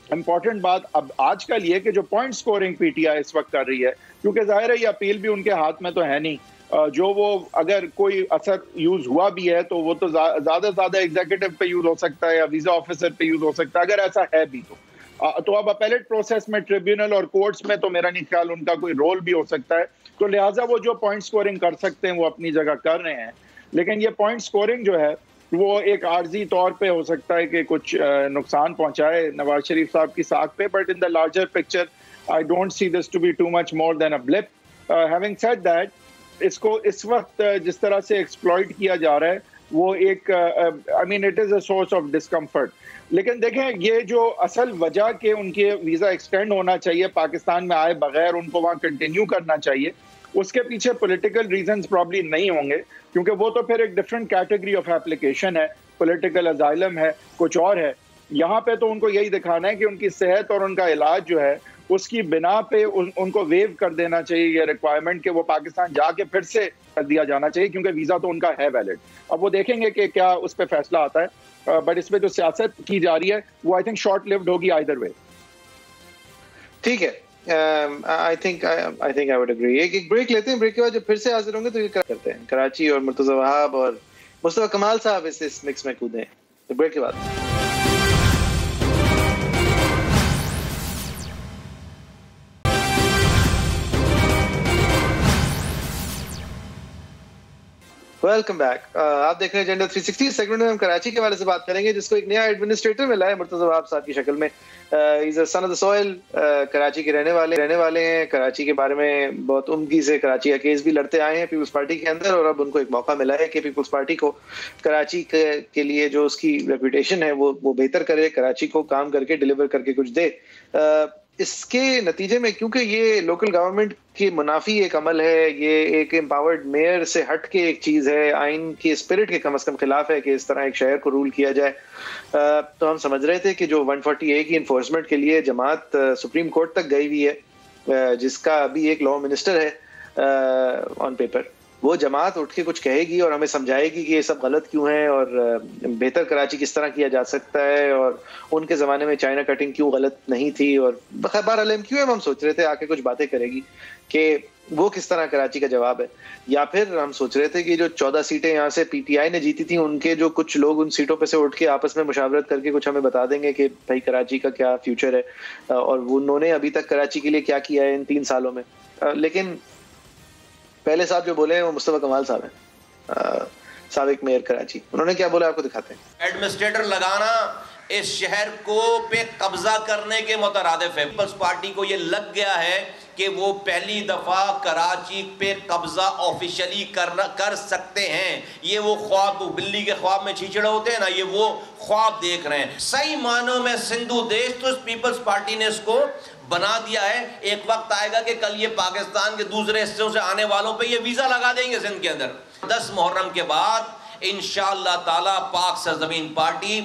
امپورٹنٹ بات اب آج کل یہ کہ جو پوائنٹ سکورنگ پی ٹی آئی اس وقت کر رہی ہے, کیونکہ ظاہر ہے یہ اپیل بھی ان کے ہاتھ میں تو ہے نہیں, جو وہ اگر کوئی اثر یوز ہوا بھی ہے تو وہ تو زیادہ سے زیادہ ایگزیکٹو پہ یوز ہو سکتا ہے یا ویزا آفیسر پہ یوز ہو سکتا ہے اگر ایسا ہے بھی تو اب اپیلیٹ پروسیس میں ٹریبیونل اور کورٹس میں تو میرا نہیں خیال ان کا کوئی رول بھی ہو سکتا ہے. تو لہٰذا وہ جو پوائنٹ سکورنگ کر سکتے ہیں وہ اپنی جگہ کر رہے ہیں, لیکن یہ پوائنٹ سکورنگ جو ہے وہ ایک عارضی طور پہ ہو سکتا ہے کہ کچھ نقصان پہنچائے نواز شریف صاحب کی ساکھ پہ, but in the larger picture I don't see this to be too much more than a blip. Having said that, اس کو اس وقت جس طرح سے ایکسپلائٹ کیا جا رہا ہے وہ ایک I mean it is a source of discomfort. لیکن دیکھیں یہ جو اصل وجہ کہ ان کے ویزا ایکسٹینڈ ہونا چاہیے, پاکستان میں آئے بغیر ان کو وہاں کنٹینیو کرنا چاہیے, اس کے پیچھے پولیٹیکل ریزنز پرابلی نہیں ہوں گے کیونکہ وہ تو پھر ایک ڈفرینٹ کیٹیگری آف ایپلیکیشن ہے, پولیٹیکل ازائلم ہے, کچھ اور ہے. یہاں پہ تو ان کو یہی دکھانا ہے کہ ان کی صحت اور ان کا علاج جو ہے اس کی بنا پہ ان کو ویو کر دینا چاہیے یہ ریکوائرمنٹ کہ وہ پاکستان جا کے پھر سے کر دیا جانا چاہیے کیونکہ ویزا تو ان کا ہے ویلڈ. اب وہ دیکھیں گے کہ کیا اس پہ فیصلہ آتا ہے, بٹ اس پہ جو سیاست کی جا رہی ہے وہ آئی تھنک شارٹ لیوڈ ہوگی آئیدر وے. ٹھیک ہے, I think I would agree. ایک بریک لیتے ہیں, بریک کے بعد جب پھر سے حاضر ہوں گے تو یہ کرتے ہیں. کراچی اور مرتضی وہاب اور مصطفیٰ کمال صاحب اس مکس میں کودیں. بریک کے بعد ویلکم بیک. آپ دیکھ رہے ہیں ایجنڈا 360. سیگمنٹ میں ہم کراچی کے حوالے سے بات کریں گے جس کو ایک نیا ایڈمنسٹریٹر ملا ہے مرتضی وہاب صاحب کی شکل میں. از اے سن آف دا سوئل, کراچی کے رہنے والے ہیں. کراچی کے بارے میں بہت عمدگی سے کراچی کا کیس بھی لڑتے آئے ہیں پیپلز پارٹی کے اندر, اور اب ان کو ایک موقع ملا ہے کہ پیپلز پارٹی کو کراچی کے لیے جو اس کی ریپوٹیشن ہے وہ بہتر کرے, کراچی کو کام کر کے ڈلیور کر کے کچھ دے. اس کے نتیجے میں کیونکہ یہ لوکل گورنمنٹ کی منافی ایک عمل ہے, یہ ایک امپاورڈ میئر سے ہٹ کے ایک چیز ہے, آئین کی اسپرٹ کے کم از کم خلاف ہے کہ اس طرح ایک شہر کو رول کیا جائے. تو ہم سمجھ رہے تھے کہ جو 140A کی انفورسمنٹ کے لیے جماعت سپریم کورٹ تک گئی ہوئی ہے, جس کا ابھی ایک لا منسٹر ہے آن پیپر, وہ جماعت اٹھ کے کچھ کہے گی اور ہمیں سمجھائے گی کہ یہ سب غلط کیوں ہیں اور بہتر کراچی کس طرح کیا جا سکتا ہے, اور ان کے زمانے میں چائنا کٹنگ کیوں غلط نہیں تھی. اور بہرحال MQM ہم سوچ رہے تھے آ کے کچھ باتیں کرے گی کہ وہ کس طرح کراچی کا جواب ہے. یا پھر ہم سوچ رہے تھے کہ جو 14 سیٹیں یہاں سے PTI نے جیتی تھیں, ان کے جو کچھ لوگ ان سیٹوں پہ سے اٹھ کے آپس میں مشاورت کر کے کچھ ہمیں بتا دیں گے کہ بھائی کراچی کا کیا فیوچر ہے اور انہوں نے ابھی تک کراچی کے لیے کیا کیا ہے ان 3 سالوں میں. لیکن پہلے صاحب جو بولے ہیں وہ مصطفیٰ کمال صاحب ہیں, سابق میئر کراچی. انہوں نے کیا بولا آپ کو دکھاتے ہیں. ایڈمنسٹریٹر لگانا اس شہر کو پہ قبضہ کرنے کے مترادف ہے. پیپلز پارٹی کو یہ لگ گیا ہے کہ وہ پہلی دفعہ کراچی پہ قبضہ آفیشلی کر سکتے ہیں. یہ وہ خواب, بلی کے خواب میں چھیچڑے ہوتے ہیں نا, یہ وہ خواب دیکھ رہے ہیں. صحیح معنوں میں سندھو دیش تو پیپلز پارٹی نے اس کو بنا دیا ہے. ایک وقت آئے گا کہ کل یہ پاکستان کے دوسرے حصوں سے آنے والوں پہ یہ ویزا لگا دیں گے سندھ کے اندر. 10 محرم کے بعد انشاءاللہ تعالی پاک سرزمین پارٹی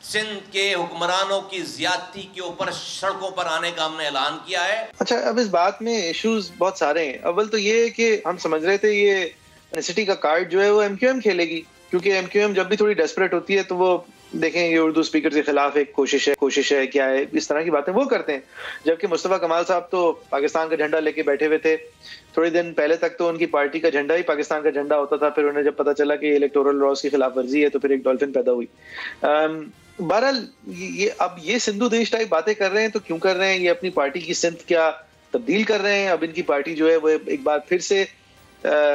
سندھ کے حکمرانوں کی زیادتی کے اوپر سڑکوں پر آنے کا ہم نے اعلان کیا ہے. اچھا, اب اس بات میں ایشوز بہت سارے ہیں. اول تو یہ کہ ہم سمجھ رہے تھے یہ سٹی کا کارڈ جو ہے وہ MQM کھیلے گی, کیونکہ MQM جب بھی تھوڑی ڈیسپریٹ ہوتی ہے تو وہ دیکھیں یہ اردو اسپیکر کے خلاف ایک کوشش ہے کیا ہے, اس طرح کی باتیں وہ کرتے ہیں. جبکہ مصطفیٰ کمال صاحب تو پاکستان کا جھنڈا لے کے بیٹھے ہوئے تھے. تھوڑے دن پہلے تک تو ان کی پارٹی کا جھنڈا ہی پاکستان کا جھنڈا ہوتا تھا, پھر انہیں جب پتا چلا کہ الیکٹورل لاز کی خلاف ورزی ہے تو پھر ایک ڈولفن پیدا ہوئی. بہرحال اب یہ سندھو دیش ٹائپ باتیں کر رہے ہیں تو کیوں کر رہے ہیں, یہ اپنی پارٹی کی سمت کیا تبدیل کر رہے ہیں. اب ان کی پارٹی جو ہے وہ ایک بار پھر سے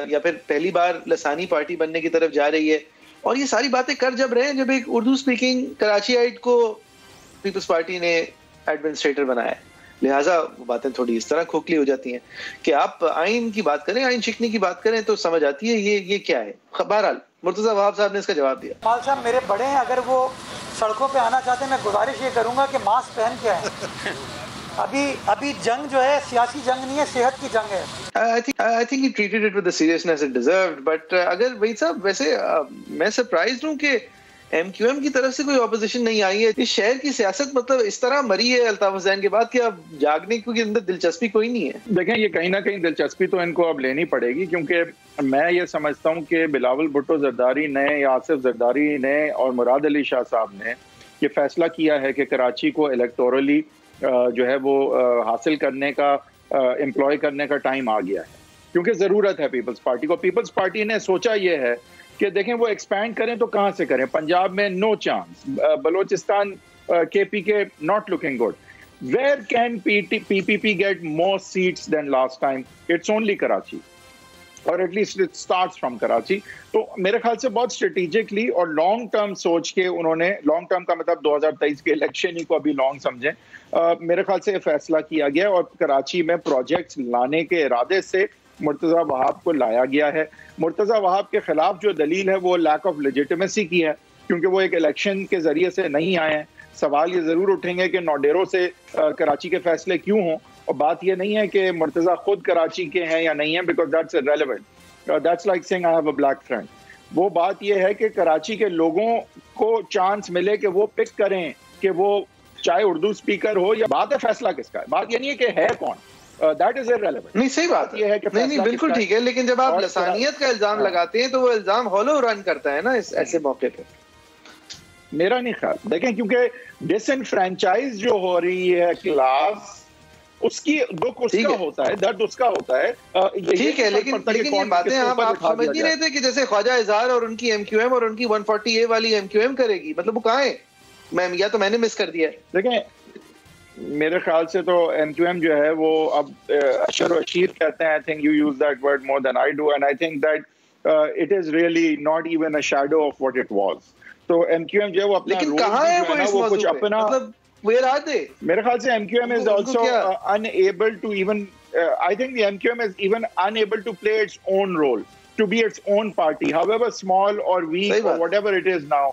یا پھر پہلی بار لسانی پارٹی بننے کی طرف جا رہی ہے. اور یہ ساری باتیں کر جب رہے ہیں جب ایک اردو اسپیکنگ کراچی آئٹ کو پیپلز پارٹی نے ایڈمنسٹریٹر بنایا ہے, لہٰذا وہ باتیں تھوڑی اس طرح کھوکھلی ہو جاتی ہیں کہ آپ آئین کی بات کریں, آئین شکنی کی بات کریں تو سمجھ آتی ہے یہ کیا ہے. بہرحال مرتضی وہاب صاحب نے اس کا جواب دیا. کمال صاحب میرے بڑے ہیں, اگر وہ سڑکوں پہ آنا چاہتے ہیں میں گزارش یہ کروں گا کہ ماسک پہن کے آئیں. ابھی جنگ جو ہے سیاسی جنگ نہیں ہے, صحت کی جنگ ہے. I think he treated it with the seriousness it deserved. But اگر وہی صاحب ویسے میں سرپرائزڈ ہوں کہ MQM کی طرف سے کوئی اپوزیشن نہیں آئی ہے. اس شہر کی سیاست مطلب اس طرح مری ہے الطاف حسین کے بعد کہ اب جاگنے کے اندر دلچسپی کوئی نہیں ہے. دیکھیں یہ کہیں نہ کہیں دلچسپی تو ان کو اب لینی پڑے گی, کیونکہ میں یہ سمجھتا ہوں کہ بلاول بھٹو زرداری نے یا آصف زرداری نے اور مراد علی شاہ صاحب نے یہ فیصلہ کیا ہے کہ کراچی کو الیکٹورلی جو ہے وہ حاصل کرنے کا امپلوائے کرنے کا ٹائم آ گیا ہے, کیونکہ ضرورت ہے پیپلز پارٹی کو. پیپلز پارٹی نے سوچا یہ ہے کہ دیکھیں وہ ایکسپینڈ کریں تو کہاں سے کریں. پنجاب میں no chance, Balochistan KPK not looking good. Where can PPP get more seats than last time? It's only Karachi, or at least it starts from Karachi. تو میرے خیال سے بہت اسٹریٹجکلی اور لانگ ٹرم سوچ کے انہوں نے, لانگ ٹرم کا مطلب 2023 کے الیکشن ہی کو ابھی لانگ سمجھیں, میرے خیال سے یہ فیصلہ کیا گیا اور کراچی میں پروجیکٹس لانے کے ارادے سے مرتضی وہاب کو لایا گیا ہے. مرتضی وہاب کے خلاف جو دلیل ہے وہ لیک آف لیجیٹیمیسی کی ہے, کیونکہ وہ ایک الیکشن کے ذریعے سے نہیں آئے ہیں. سوال یہ ضرور اٹھیں گے کہ نوڈیرو سے کراچی کے فیصلے کیوں ہوں, اور بات یہ نہیں ہے کہ مرتضی خود کراچی کے ہیں یا نہیں ہیں, because that's irrelevant. That's like saying I have a black friend. وہ بات یہ ہے کہ کراچی کے لوگوں کو چانس ملے کہ وہ پک کریں کہ وہ چاہے اردو اسپیکر ہو یا, بات ہے فیصلہ کس کا ہے, بات یہ نہیں ہے کہ ہے کون. That is irrelevant. نہیں صحیح بات یہ ہے کہ نہیں بالکل ٹھیک ہے, لیکن جب آپ لسانیت کا الزام لگاتے ہیں تو وہ الزام ہولو رن کرتا ہے نا ایسے موقع پہ. میرا نہیں خیال, دیکھیں کیونکہ ڈس انفرینچائز جو ہو رہی ہے کلاس, اس کی دکھ اس کا ہوتا ہے, درد اس کا ہوتا ہے. ٹھیک ہے, لیکن یہ باتیں آپ سمجھ نہیں رہے تھے کہ جیسے خواجہ اظہار اور ان کی MQM اور ان کی 140A والی MQM کرے گی, مطلب وہ کہاں ہے؟ یا تو میں نے مس کر دیا ہے. دیکھیں میرے خیال سے تو MQM جو ہے وہ اب اشر و اشیر کہتے ہیں. I think you use that word more than I do, and I think that it is really not even a shadow of what it was. تو MQM جو ہے وہ اپنا لیکن کہاں ہے وہ اس موضوع پہ؟ مطلب where are they? میرے خیال سے MQM is also unable to even I think the MQM is even unable to play its own role, to be its own party, however small or weak or whatever it is now.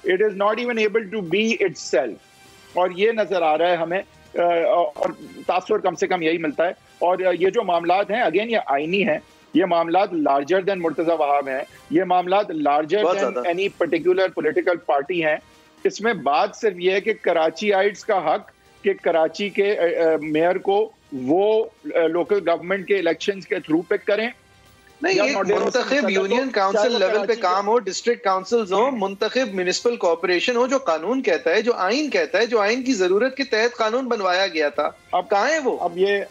It is not even able to be itself. اور یہ نظر آ رہا ہے ہمیں, اور تاثر کم سے کم یہی ملتا ہے. اور یہ جو معاملات ہیں اگین یہ آئینی ہیں, یہ معاملات لارجر دین مرتضی وہاب ہیں, یہ معاملات larger than any particular political party ہیں. اس میں بات صرف یہ ہے کہ کراچی آئٹس کا حق کہ کراچی کے میئر کو وہ لوکل گورنمنٹ کے الیکشنز کے تھرو پک کریں. نہیں, ایک منتخب یونین کاؤنسل لیول پہ کام ہو, ڈسٹرکٹ کاؤنسلز ہوں, منتخب میونسپل کارپوریشن ہو, جو قانون کہتا ہے, جو آئین کہتا ہے, جو آئین کی ضرورت کے تحت قانون بنوایا گیا تھا. اب کہاں ہے وہ؟ اب یہ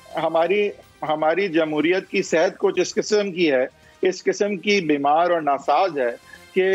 ہماری جمہوریت کی صحت کچھ اس قسم کی ہے, اس قسم کی بیمار اور ناساز ہے کہ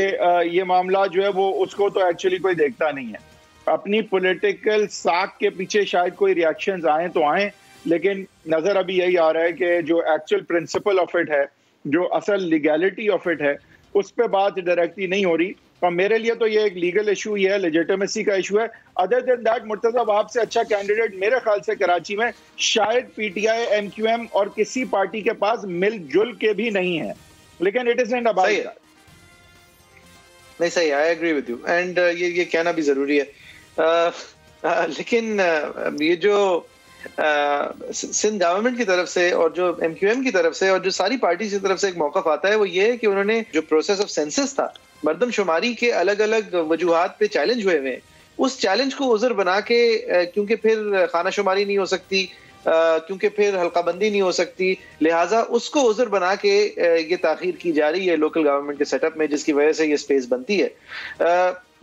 یہ معاملہ جو ہے وہ اس کو تو ایکچولی کوئی دیکھتا نہیں ہے. اپنی پولیٹیکل ساکھ کے پیچھے شاید کوئی ریاکشنز آئیں تو آئیں, لیکن نظر ابھی یہی آ رہا ہے کہ جو ایکچوئل پرنسپل آف اٹ ہے, جو اصل لیگیلٹی آف اٹ ہے, اس پہ بات ڈائریکٹلی نہیں ہو رہی. اور میرے لیے تو یہ ایک لیگل ایشو ہی ہے, لیجیٹمیسی کا ایشو ہے. Other than that Murtaza Wahab سے اچھا کینڈیڈیٹ میرے خیال سے کراچی میں شاید پی ٹی آئی, ایم کیو ایم اور کسی پارٹی کے پاس مل جل کے بھی نہیں ہے. لیکن it is not about that. نہیں صحیح, I agree with you, and یہ کہنا بھی ضروری ہے. لیکن یہ جو سندھ گورنمنٹ کی طرف سے اور جو ایم کیو ایم کی طرف سے اور جو ساری پارٹیز کی طرف سے ایک موقف آتا ہے, وہ یہ ہے کہ انہوں نے جو پروسیس آف سینسس تھا, مردم شماری کے الگ الگ وجوہات پہ چیلنج ہوئے ہیں, اس چیلنج کو عذر بنا کے, کیونکہ پھر خانہ شماری نہیں ہو سکتی, کیونکہ پھر حلقہ بندی نہیں ہو سکتی, لہٰذا اس کو عذر بنا کے یہ تاخیر کی جا رہی ہے لوکل گورنمنٹ کے سیٹ اپ میں, جس کی وجہ سے یہ اسپیس بنتی ہے.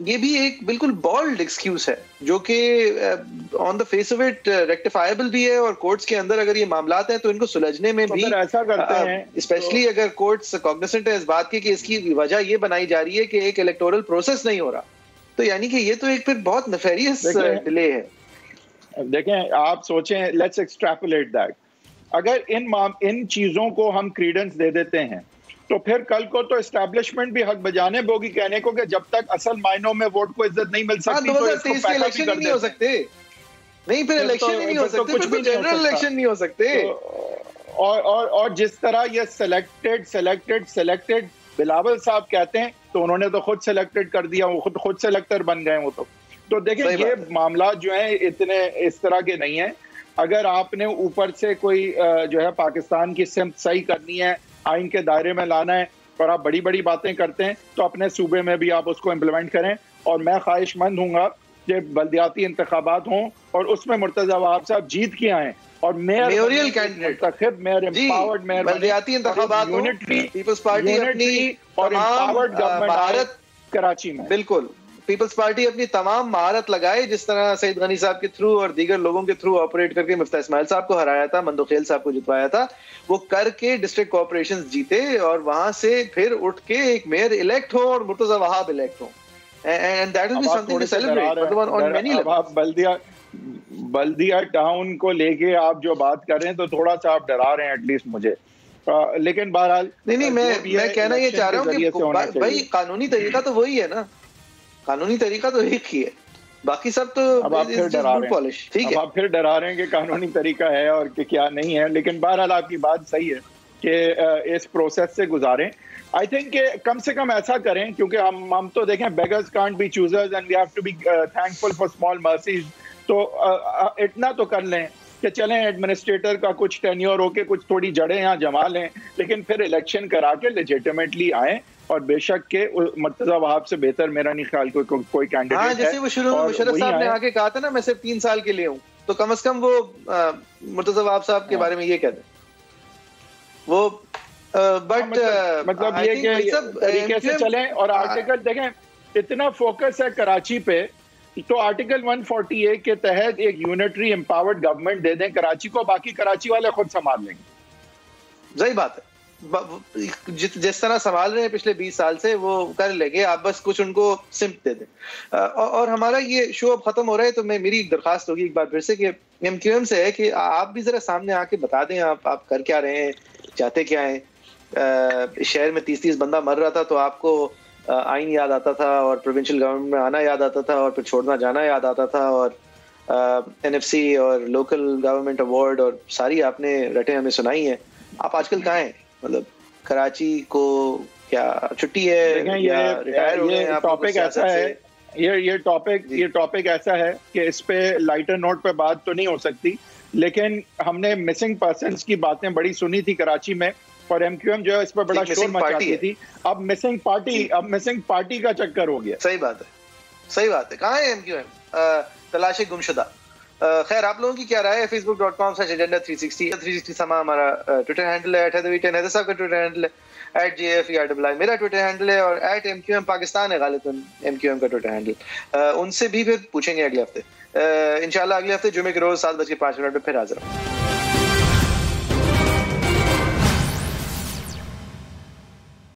یہ بھی ایک بالکل بالڈ ایکسکیوز ہے جو کہ آن دا فیس آف اٹ ریکٹیفائبل بھی ہے, اور کورٹس کے اندر اگر یہ معاملات ہیں تو ان کو سلجھنے میں بھی ایسا کرتے ہیں, اسپیشلی اگر کورٹس کاگنیسنٹ ہے اس بات کی کہ اس کی وجہ یہ بنائی جا رہی ہے کہ ایک الیکٹورل پروسیس نہیں ہو رہا, تو یعنی کہ یہ تو ایک پھر بہت نیفیریس ڈیلے ہے. دیکھیں آپ سوچیں, لیٹس ایکسٹریپولیٹ دیٹ. اگر ان چیزوں کو ہم کریڈنس دے دیتے ہیں تو پھر کل کو تو اسٹیبلشمنٹ بھی حق بجانے ہوگی کہنے کو کہ جب تک اصل معنوں میں ووٹ کو عزت نہیں مل سکتی تو اس کو پیسہ بھی کر نہیں ہو سکتے. نہیں, پھر الیکشن ہی نہیں ہو سکتے, کچھ بھی جنرل الیکشن نہیں ہو سکتے. اور جس طرح یہ سلیکٹڈ بلاول صاحب کہتے ہیں, تو انہوں نے تو خود سلیکٹڈ کر دیا, وہ خود سلیکٹر بن گئے. وہ تو دیکھیں یہ معاملات جو ہیں اتنے اس طرح کے نہیں ہیں. اگر آپ نے اوپر سے کوئی جو ہے پاکستان کی سمت صحیح کرنی ہے, آئین کے دائرے میں لانا ہے, اور آپ بڑی بڑی باتیں کرتے ہیں, تو اپنے صوبے میں بھی آپ اس کو امپلیمنٹ کریں. اور میں خواہش مند ہوں گا کہ بلدیاتی انتخابات ہوں اور اس میں مرتضی وہاب صاحب جیت کے آئیں, اور میئریل کینڈیڈیٹ منتخب میئر امپاورڈ میئر بلدیاتی انتخابات یونٹری پیپلز پارٹی اپنی اور امپاورڈ گورنمنٹ کراچی میں. بالکل, پیپلز پارٹی اپنی تمام مہارت لگائے, جس طرح سعید غنی صاحب کے تھرو اور دیگر لوگوں کے تھرو آپریٹ کر کے مفتاح اسماعیل صاحب کو ہرایا تھا, مندوخیل صاحب کو جتوایا تھا, وہ کر کے ڈسٹرکٹ کارپوریشن جیتے, اور وہاں سے پھر اٹھ کے ایک میئر الیکٹ ہو اور مرتضی وہاب الیکٹ ہو. And that will be something to celebrate on many levels. Baldia town کو لے کے آپ جو بات کر رہے ہیں تو تھوڑا سا آپ ڈرا رہے ہیں ایٹ لیسٹ مجھے. لیکن بہرحال نہیں, میں کہنا یہ چاہ رہا ہوں کہ بھائی قانونی طریقہ تو وہی ہے نا, قانونی طریقہ تو ایک ہی ہے, باقی سب تو اب آپ پھر ڈرا رہے ہیں کہ قانونی طریقہ ہے اور کہ کیا نہیں ہے. لیکن بہرحال آپ کی بات صحیح ہے کہ اس پروسیس سے گزاریں. آئی تھنک کہ کم سے کم ایسا کریں, کیونکہ ہم تو دیکھیں beggars can't be choosers and we have to be thankful for small mercies. تو اتنا تو کر لیں کہ چلیں ایڈمنسٹریٹر کا کچھ ٹینیور ہو کے کچھ تھوڑی جڑیں یہاں جما لیں, لیکن پھر الیکشن کرا کے لیجیٹیمیٹلی آئیں. اور بے شک کہ مرتضی وہاب سے بہتر میرا نہیں خیال کوئی کینڈیڈیٹ ہے. جیسے وہ شروع میں مشرف صاحب نے آگے کہا تھا نا میں صرف 3 سال کے لیے ہوں, تو کم از کم وہ مرتضی وہاب صاحب کے بارے میں یہ کہتے ہیں وہ, بٹ مطلب یہ کہ طریقے سے چلیں. اور آرٹیکل دیکھیں اتنا فوکس ہے کراچی پہ, تو آرٹیکل 148 کے تحت ایک یونٹری امپاورڈ گورنمنٹ دے دیں کراچی کو, باقی کراچی والے خود سنبھال لیں گے. صحیح بات ہے, جس طرح سنبھال رہے ہیں پچھلے 20 سال سے وہ کر لیں گے, آپ بس کچھ ان کو سمت دے دیں. اور ہمارا یہ شو اب ختم ہو رہا ہے, تو میری ایک درخواست ہوگی ایک بار پھر سے کہ MQM سے ہے کہ آپ بھی ذرا سامنے آ کے بتا دیں آپ کر کیا رہے ہیں, چاہتے کیا ہیں. شہر میں 30 بندہ مر رہا تھا تو آپ کو آئین یاد آتا تھا اور پروونشل گورنمنٹ میں آنا یاد آتا تھا اور پھر چھوڑنا جانا یاد آتا تھا اور NFC اور لوکل گورنمنٹ ایوارڈ اور ساری آپ نے رٹیں ہمیں سنائی ہیں. آپ آج کل کہاں ہیں؟ مطلب کراچی کو کیا چھٹی ہے یا ریٹائر ہو گئے؟ ٹاپک ایسا ہے یہ ٹاپک ایسا ہے کہ اس پہ لائٹر نوٹ پہ بات تو نہیں ہو سکتی, لیکن ہم نے مسنگ پرسنس کی باتیں بڑی سنی تھی کراچی میں اور MQM جو ہے اس پہ بڑا شور مچاتی تھی. اب مسنگ پارٹی کا چکر ہو گیا. صحیح بات ہے. کہاں ہے MQM؟ تلاش گمشدہ. خیر آپ لوگوں کی کیا رائے ہے؟ facebook.com/agenda360 سما ہمارا ٹویٹر ہینڈل ہے, @حیدر صاحب کا ٹویٹر ہینڈل ہے, @JFERII میرا ٹویٹر ہینڈل ہے, اور @MQM پاکستان ہے غالباً MQM کا ٹویٹر ہینڈل. ان سے بھی پھر پوچھیں گے اگلے ہفتے انشاءاللہ. اگلے ہفتے جمعے کے روز 7:05 پہ پھر حاضر ہوں.